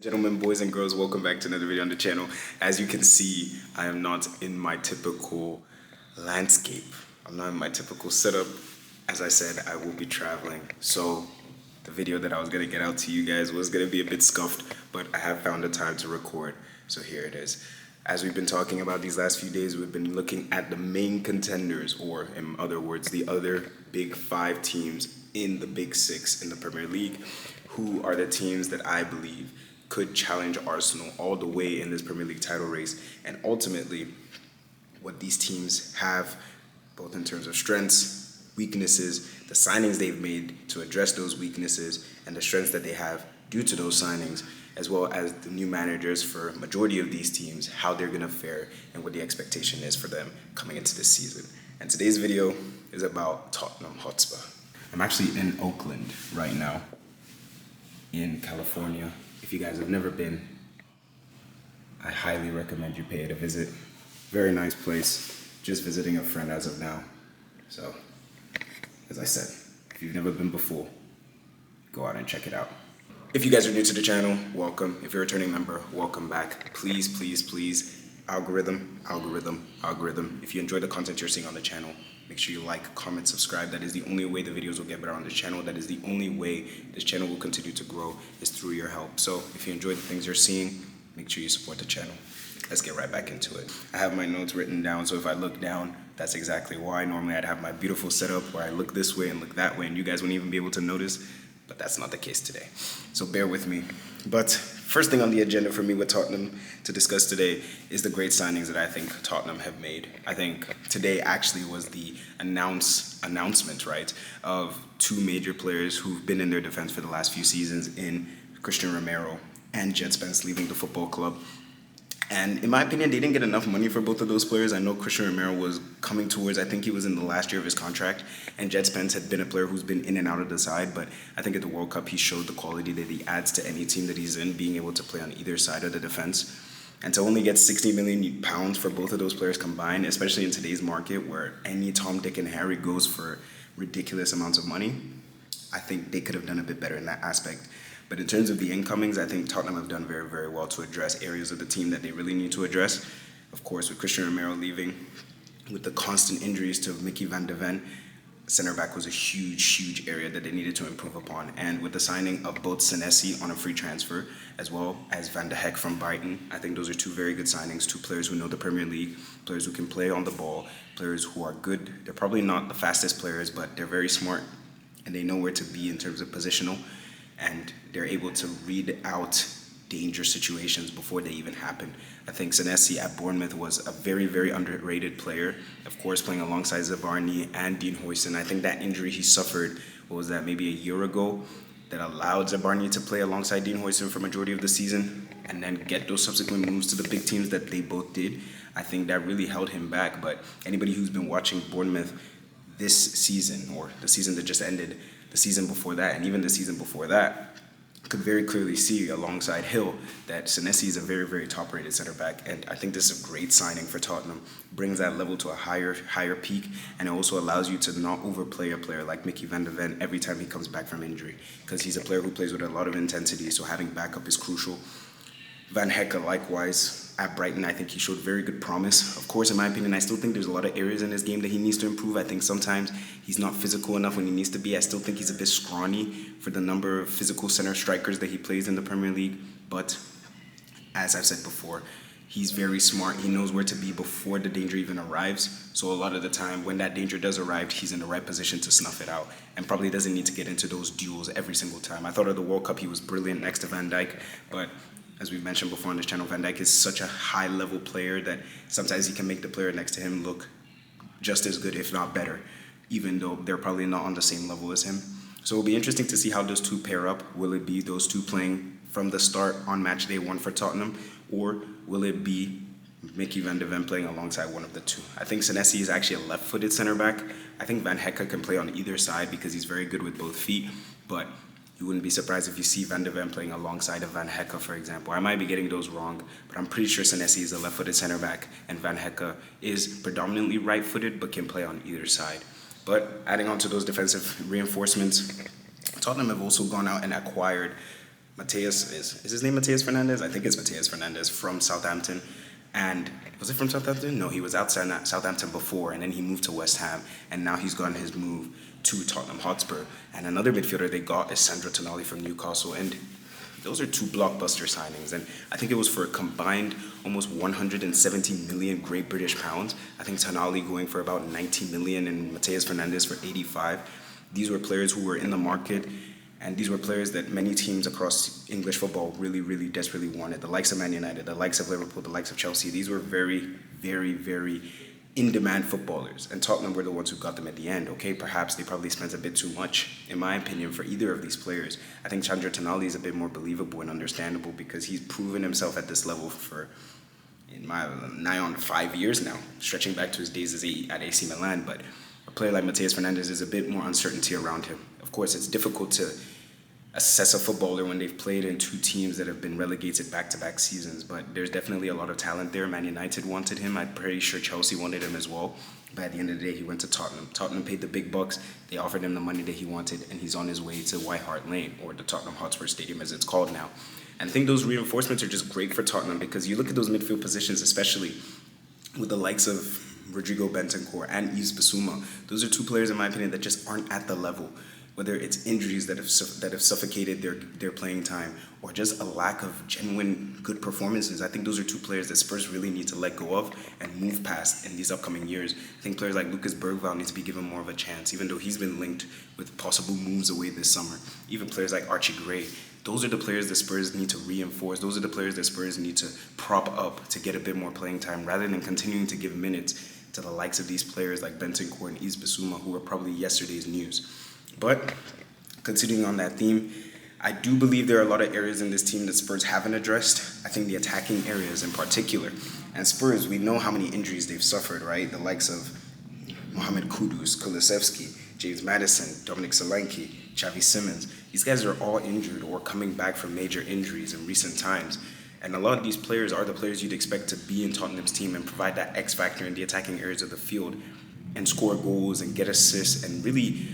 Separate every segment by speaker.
Speaker 1: Gentlemen, boys and girls, welcome back to another video on the channel. As you can see, I am not in my typical landscape. I'm not in my typical setup. As I said, I will be traveling. So the video that I was gonna get out to you guys was gonna be a bit scuffed, but I have found the time to record. So here it is. As we've been talking about these last few days, we've been looking at the main contenders, or in other words, the other big five teams in the big six in the Premier League, who are the teams that I believe could challenge Arsenal all the way in this Premier League title race, and ultimately what these teams have, both in terms of strengths, weaknesses, the signings they've made to address those weaknesses, and the strengths that they have due to those signings, as well as the new managers for a majority of these teams, how they're going to fare, and what the expectation is for them coming into this season. And today's video is about Tottenham Hotspur. I'm actually in Oakland right now, in California. If you guys have never been, I highly recommend you pay it a visit. Very nice place. Just visiting a friend as of now. So, as I said, if you've never been before, go out and check it out. If you guys are new to the channel, welcome. If you're a returning member, welcome back. Please, please, please, algorithm. If you enjoy the content you're seeing on the channel, make sure you like, comment, subscribe. That is the only way the videos will get better on this channel. That is the only way this channel will continue to grow, is through your help. So if you enjoy the things you're seeing, make sure you support the channel. Let's get right back into it. I have my notes written down, so if I look down, that's exactly why. Normally I'd have my beautiful setup where I look this way and look that way, and you guys wouldn't even be able to notice, but that's not the case today. So bear with me. But first thing on the agenda for me with Tottenham to discuss today is the great signings that I think Tottenham have made. I think today actually was the announcement, right, of two major players who've been in their defense for the last few seasons in Christian Romero and Jet Spence leaving the football club. And in my opinion, they didn't get enough money for both of those players. I know Christian Romero was coming towards, I think he was in the last year of his contract, and Jet Spence had been a player who's been in and out of the side, but I think at the World Cup he showed the quality that he adds to any team that he's in, being able to play on either side of the defense. And to only get £60 million for both of those players combined, especially in today's market where any Tom, Dick, and Harry goes for ridiculous amounts of money, I think they could have done a bit better in that aspect. But in terms of the incomings, I think Tottenham have done very, very well to address areas of the team that they really need to address. Of course, with Christian Romero leaving, with the constant injuries to Mickey van de Ven, center back was a huge area that they needed to improve upon. And with the signing of both Senesi on a free transfer, as well as Van de Beek from Brighton, I think those are two very good signings, two players who know the Premier League, players who can play on the ball, players who are good. They're probably not the fastest players, but they're very smart, and they know where to be in terms of positional, and they're able to read out danger situations before they even happen. I think Senesi at Bournemouth was a very, very underrated player. Of course, playing alongside Zerbi and Dean Huijsen. I think that injury he suffered, what was that, maybe a year ago, that allowed Zerbi to play alongside Dean Huijsen for majority of the season and then get those subsequent moves to the big teams that they both did. I think that really held him back. But anybody who's been watching Bournemouth this season, or the season that just ended, the season before that, and even the season before that, could very clearly see alongside Hill that Senesi is a very, very top-rated center back, and I think this is a great signing for Tottenham. Brings that level to a higher peak, and it also allows you to not overplay a player like Mickey van de Ven every time he comes back from injury, because he's a player who plays with a lot of intensity, so having backup is crucial. Van Hecke, likewise, at Brighton, I think he showed very good promise. Of course, in my opinion, I still think there's a lot of areas in his game that he needs to improve. I think sometimes he's not physical enough when he needs to be. I still think he's a bit scrawny for the number of physical center strikers that he plays in the Premier League. But as I've said before, he's very smart. He knows where to be before the danger even arrives. So a lot of the time, when that danger does arrive, he's in the right position to snuff it out, and probably doesn't need to get into those duels every single time. I thought at the World Cup he was brilliant next to Van Dijk, but as we've mentioned before on this channel, Van Dijk is such a high-level player that sometimes he can make the player next to him look just as good, if not better, even though they're probably not on the same level as him. So it'll be interesting to see how those two pair up. Will it be those two playing from the start on match day one for Tottenham, or will it be Mickey van de Ven playing alongside one of the two? I think Senesi is actually a left-footed center back. I think Van Hecke can play on either side because he's very good with both feet, but you wouldn't be surprised if you see Van de Ven playing alongside of Van Hecke, for example. I might be getting those wrong, but I'm pretty sure Senesi is a left-footed center back, and Van Hecke is predominantly right-footed, but can play on either side. But adding on to those defensive reinforcements, Tottenham have also gone out and acquired Mateus is his name Mateus Fernandez? I think it's Mateus Fernandez from Southampton. And was it from Southampton? No, he was outside Southampton before, and then he moved to West Ham, and now he's gotten his move to Tottenham Hotspur. And another midfielder they got is Sandro Tonali from Newcastle, and those are two blockbuster signings. And I think it was for a combined almost 170 million Great British pounds. I think Tonali going for about 90 million and Mateus Fernandez for 85. These were players who were in the market, and these were players that many teams across English football really, really desperately wanted. The likes of Man United, the likes of Liverpool, the likes of Chelsea. These were very, very, very in-demand footballers. And Tottenham were the ones who got them at the end. Okay, perhaps they probably spent a bit too much, in my opinion, for either of these players. I think Sandro Tonali is a bit more believable and understandable because he's proven himself at this level for in my nigh on 5 years now, stretching back to his days at AC Milan. But a player like Mateus Fernandez is a bit more uncertainty around him. Of course, it's difficult to assess a footballer when they've played in two teams that have been relegated back-to-back seasons, but there's definitely a lot of talent there. Man United wanted him. I'm pretty sure Chelsea wanted him as well. But at the end of the day, he went to Tottenham. Tottenham paid the big bucks. They offered him the money that he wanted, and he's on his way to White Hart Lane, or the Tottenham Hotspur Stadium as it's called now. And I think those reinforcements are just great for Tottenham because you look at those midfield positions, especially with the likes of Rodrigo Bentancur and Yves Bissouma. Those are two players, in my opinion, that just aren't at the level. Whether it's injuries that have suffocated their playing time or just a lack of genuine good performances, I think those are two players that Spurs really need to let go of and move past in these upcoming years. I think players like Lucas Bergvall need to be given more of a chance, even though he's been linked with possible moves away this summer. Even players like Archie Gray, those are the players that Spurs need to reinforce. Those are the players that Spurs need to prop up to get a bit more playing time rather than continuing to give minutes to the likes of these players like Bentancur and Yves Bissouma, who are probably yesterday's news. But continuing on that theme, I do believe there are a lot of areas in this team that Spurs haven't addressed. I think the attacking areas in particular. And Spurs, we know how many injuries they've suffered, right? The likes of Mohamed Kudus, Kulusevski, James Maddison, Dominic Solanke, Xavi Simons. These guys are all injured or coming back from major injuries in recent times. And a lot of these players are the players you'd expect to be in Tottenham's team and provide that X factor in the attacking areas of the field and score goals and get assists and really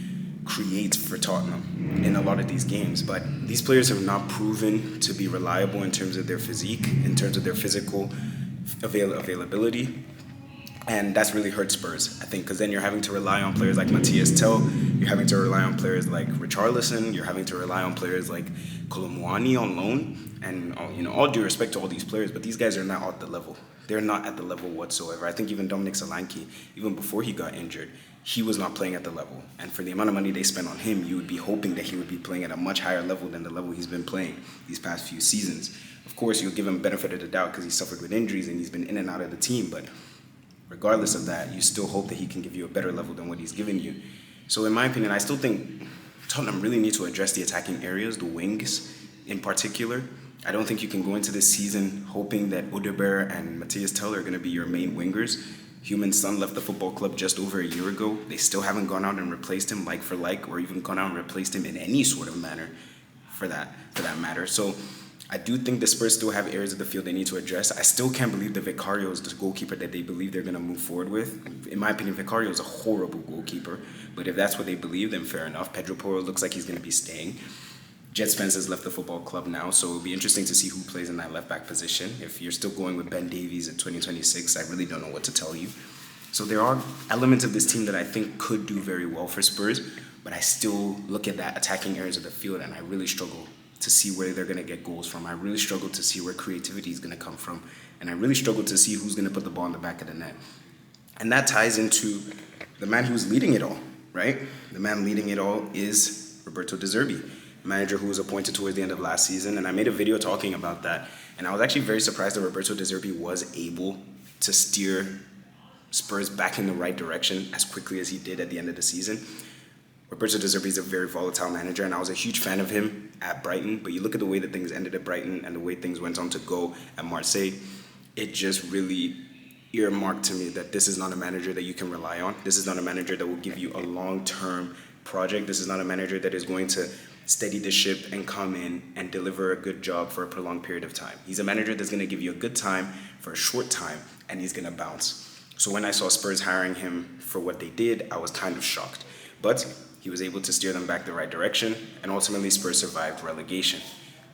Speaker 1: create for Tottenham in a lot of these games. But these players have not proven to be reliable in terms of their physique, in terms of their physical availability. And that's really hurt Spurs, I think, because then you're having to rely on players like Matthias Tell, you're having to rely on players like Richarlison, you're having to rely on players like Kolomwani on loan. And all due respect to all these players, but these guys are not at the level. They're not at the level whatsoever. I think even Dominic Solanke, even before he got injured, he was not playing at the level. And for the amount of money they spent on him, you would be hoping that he would be playing at a much higher level than the level he's been playing these past few seasons. Of course, you'll give him benefit of the doubt because he suffered with injuries and he's been in and out of the team, but regardless of that, you still hope that he can give you a better level than what he's given you. So in my opinion, I still think Tottenham really need to address the attacking areas, the wings in particular. I don't think you can go into this season hoping that Odegaard and Matthias Tell are going to be your main wingers. Heung-min Son left the football club just over a year ago. They still haven't gone out and replaced him like for like, or even gone out and replaced him in any sort of manner for that matter. So I do think the Spurs still have areas of the field they need to address. I still can't believe that Vicario is the goalkeeper that they believe they're going to move forward with. In my opinion, Vicario is a horrible goalkeeper. But if that's what they believe, then fair enough. Pedro Porro looks like he's going to be staying. Jet Spence has left the football club now, so it'll be interesting to see who plays in that left-back position. If you're still going with Ben Davies in 2026, I really don't know what to tell you. So there are elements of this team that I think could do very well for Spurs, but I still look at that attacking areas of the field and I really struggle to see where they're going to get goals from. I really struggle to see where creativity is going to come from, and I really struggle to see who's going to put the ball in the back of the net. And that ties into the man who's leading it all, right? The man leading it all is Roberto De Zerbi, manager who was appointed towards the end of last season, and I made a video talking about that, and I was actually very surprised that Roberto De Zerbi was able to steer Spurs back in the right direction as quickly as he did at the end of the season. Roberto De Zerbi is a very volatile manager, and I was a huge fan of him at Brighton, but you look at the way that things ended at Brighton and the way things went on to go at Marseille, it just really earmarked to me that this is not a manager that you can rely on. This is not a manager that will give you a long-term project. This is not a manager that is going to steady the ship and come in and deliver a good job for a prolonged period of time. He's a manager that's going to give you a good time for a short time, and he's going to bounce. So when I saw Spurs hiring him for what they did, I was kind of shocked. But he was able to steer them back the right direction, and ultimately Spurs survived relegation.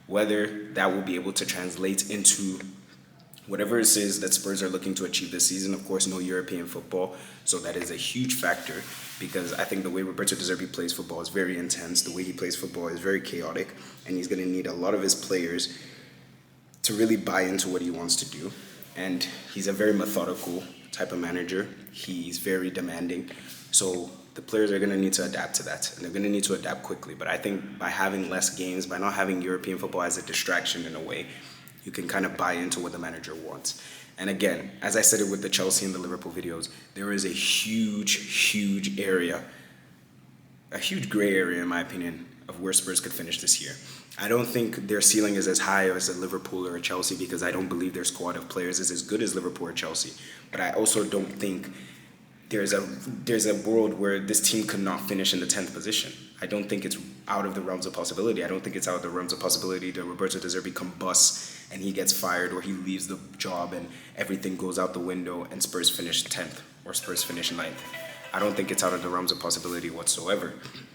Speaker 1: Whether that will be able to translate into whatever it is that Spurs are looking to achieve this season. Of course, no European football, so that is a huge factor, because I think the way Roberto De Zerbi plays football is very intense. The way he plays football is very chaotic, and he's going to need a lot of his players to really buy into what he wants to do. And he's a very methodical type of manager. He's very demanding. So the players are going to need to adapt to that, and they're going to need to adapt quickly. But I think by having less games, by not having European football as a distraction in a way, you can kind of buy into what the manager wants. And again, as I said it with the Chelsea and the Liverpool videos, there is a huge area, a huge gray area in my opinion, of where Spurs could finish this year. I don't think their ceiling is as high as a Liverpool or a Chelsea, because I don't believe their squad of players is as good as Liverpool or Chelsea. But I also don't think there's a world where this team could not finish in the 10th position. I don't think it's out of the realms of possibility. I don't think it's out of the realms of possibility that Roberto De Zerbi combusts and he gets fired, or he leaves the job and everything goes out the window and Spurs finish 10th or Spurs finish 9th. I don't think it's out of the realms of possibility whatsoever.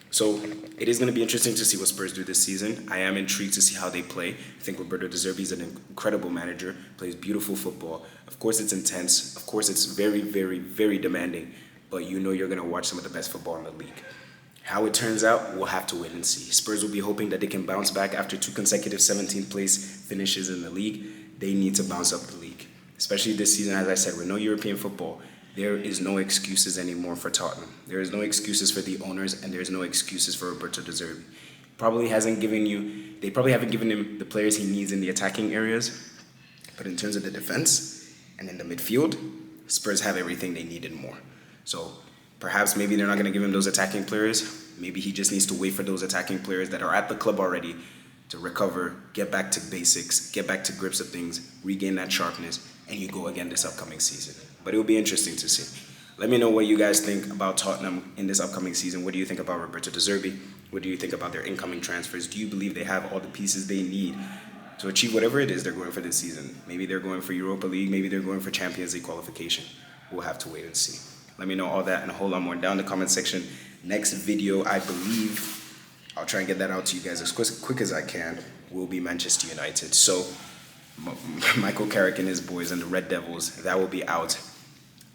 Speaker 1: So it is going to be interesting to see what Spurs do this season. I am intrigued to see how they play. I think Roberto De Zerbi is an incredible manager, plays beautiful football. Of course it's intense. Of course it's very demanding. But you know you're going to watch some of the best football in the league. How it turns out, we'll have to wait and see. Spurs will be hoping that they can bounce back after 2 consecutive 17th place finishes in the league. They need to bounce up the league. Especially this season, as I said, with no European football, there is no excuses anymore for Tottenham. There is no excuses for the owners, and there's no excuses for Roberto De Zerbi. They probably haven't given him the players he needs in the attacking areas, but in terms of the defense and in the midfield, Spurs have everything they need and more. So perhaps maybe they're not going to give him those attacking players. Maybe he just needs to wait for those attacking players that are at the club already to recover, get back to basics, get back to grips of things, regain that sharpness, and you go again this upcoming season. But it will be interesting to see. Let me know what you guys think about Tottenham in this upcoming season. What do you think about Roberto De Zerbi? What do you think about their incoming transfers? Do you believe they have all the pieces they need to achieve whatever it is they're going for this season? Maybe they're going for Europa League. Maybe they're going for Champions League qualification. We'll have to wait and see. Let me know all that and a whole lot more down in the comment section. Next video, I believe, I'll try and get that out to you guys as quick as I can, will be Manchester United. So Michael Carrick and his boys and the Red Devils, that will be out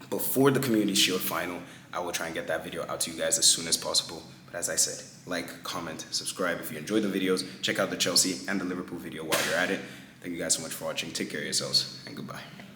Speaker 1: before the Community Shield final. I will try and get that video out to you guys as soon as possible. But as I said, like, comment, subscribe if you enjoyed the videos. Check out the Chelsea and the Liverpool video while you're at it. Thank you guys so much for watching. Take care of yourselves, and goodbye.